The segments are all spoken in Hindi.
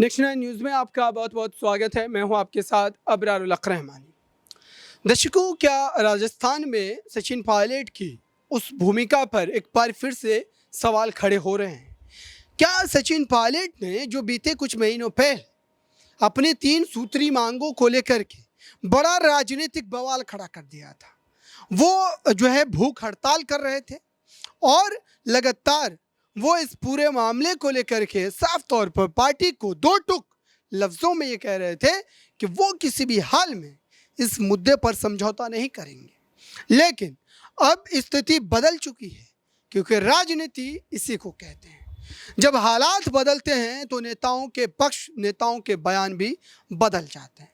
नेक्स्ट नाइन न्यूज़ में आपका बहुत बहुत स्वागत है। मैं हूं आपके साथ अबरारुल हक रहमानी। दर्शकों, क्या राजस्थान में सचिन पायलट की उस भूमिका पर एक बार फिर से सवाल खड़े हो रहे हैं। क्या सचिन पायलट ने जो बीते कुछ महीनों पहले अपने 3 सूत्री मांगों को लेकर के बड़ा राजनीतिक बवाल खड़ा कर दिया था, वो जो है भूख हड़ताल कर रहे थे और लगातार वो इस पूरे मामले को लेकर के साफ तौर पर पार्टी को दो टूक लफ्ज़ों में ये कह रहे थे कि वो किसी भी हाल में इस मुद्दे पर समझौता नहीं करेंगे। लेकिन अब स्थिति बदल चुकी है, क्योंकि राजनीति इसी को कहते हैं। जब हालात बदलते हैं तो नेताओं के पक्ष, नेताओं के बयान भी बदल जाते हैं।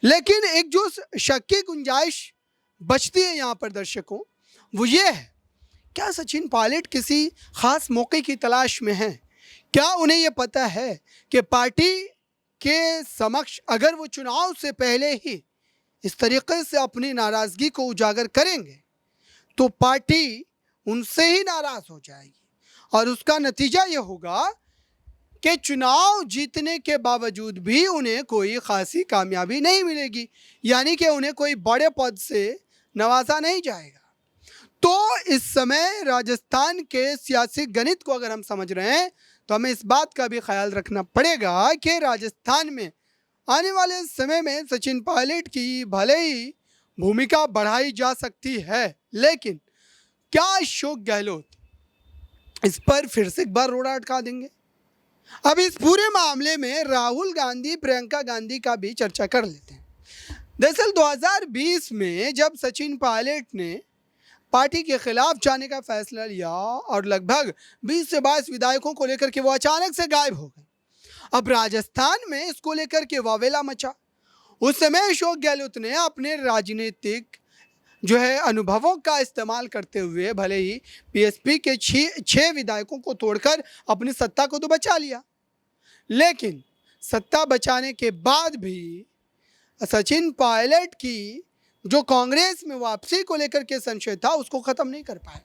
लेकिन एक जो शक की गुंजाइश बचती है यहाँ पर दर्शकों, वो ये है, क्या सचिन पायलट किसी खास मौके की तलाश में हैं? क्या उन्हें यह पता है कि पार्टी के समक्ष अगर वो चुनाव से पहले ही इस तरीके से अपनी नाराज़गी को उजागर करेंगे तो पार्टी उनसे ही नाराज़ हो जाएगी और उसका नतीजा ये होगा कि चुनाव जीतने के बावजूद भी उन्हें कोई खासी कामयाबी नहीं मिलेगी, यानी कि उन्हें कोई बड़े पद से नवाजा नहीं जाएगा। तो इस समय राजस्थान के सियासी गणित को अगर हम समझ रहे हैं तो हमें इस बात का भी ख्याल रखना पड़ेगा कि राजस्थान में आने वाले समय में सचिन पायलट की भले ही भूमिका बढ़ाई जा सकती है, लेकिन क्या अशोक गहलोत इस पर फिर से एक बार रोड़ा अटका देंगे? अब इस पूरे मामले में राहुल गांधी, प्रियंका गांधी का भी चर्चा कर लेते हैं। दरअसल 2020 में जब सचिन पायलट ने पार्टी के खिलाफ जाने का फैसला लिया और लगभग 20 से 22 विधायकों को लेकर के वो अचानक से गायब हो गए। अब राजस्थान में इसको लेकर के वावेला मचा। उस समय अशोक गहलोत ने अपने राजनीतिक जो है अनुभवों का इस्तेमाल करते हुए भले ही पीएसपी के 6 विधायकों को तोड़कर अपनी सत्ता को तो बचा लिया, लेकिन सत्ता बचाने के बाद भी सचिन पायलट की जो कांग्रेस में वापसी को लेकर के संशय था उसको ख़त्म नहीं कर पाए।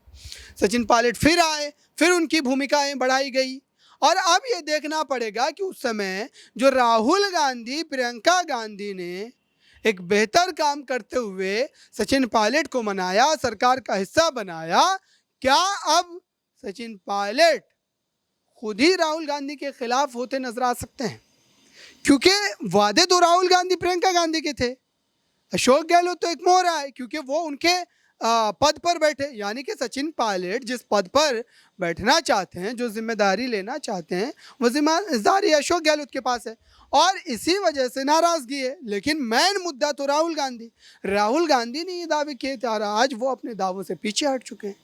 सचिन पायलट फिर आए, फिर उनकी भूमिकाएं बढ़ाई गई और अब ये देखना पड़ेगा कि उस समय जो राहुल गांधी, प्रियंका गांधी ने एक बेहतर काम करते हुए सचिन पायलट को मनाया, सरकार का हिस्सा बनाया, क्या अब सचिन पायलट खुद ही राहुल गांधी के खिलाफ होते नजर आ सकते हैं? क्योंकि वादे तो राहुल गांधी, प्रियंका गांधी के थे। अशोक गहलोत तो एक मोहरा है, क्योंकि वो उनके पद पर बैठे, यानी कि सचिन पायलट जिस पद पर बैठना चाहते हैं, जो जिम्मेदारी लेना चाहते हैं, वो जिम्मेदारी अशोक गहलोत के पास है और इसी वजह से नाराज़गी है। लेकिन मेन मुद्दा तो राहुल गांधी ने ये दावे किए थे और आज वो अपने दावों से पीछे हट चुके हैं।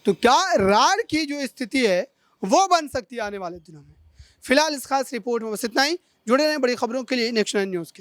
तो क्या रार की जो स्थिति है वो बन सकती है आने वाले दिनों में? फिलहाल इस खास रिपोर्ट में बस इतना ही। जुड़े रहें बड़ी खबरों के लिए नेक्स्ट 9 न्यूज़ के।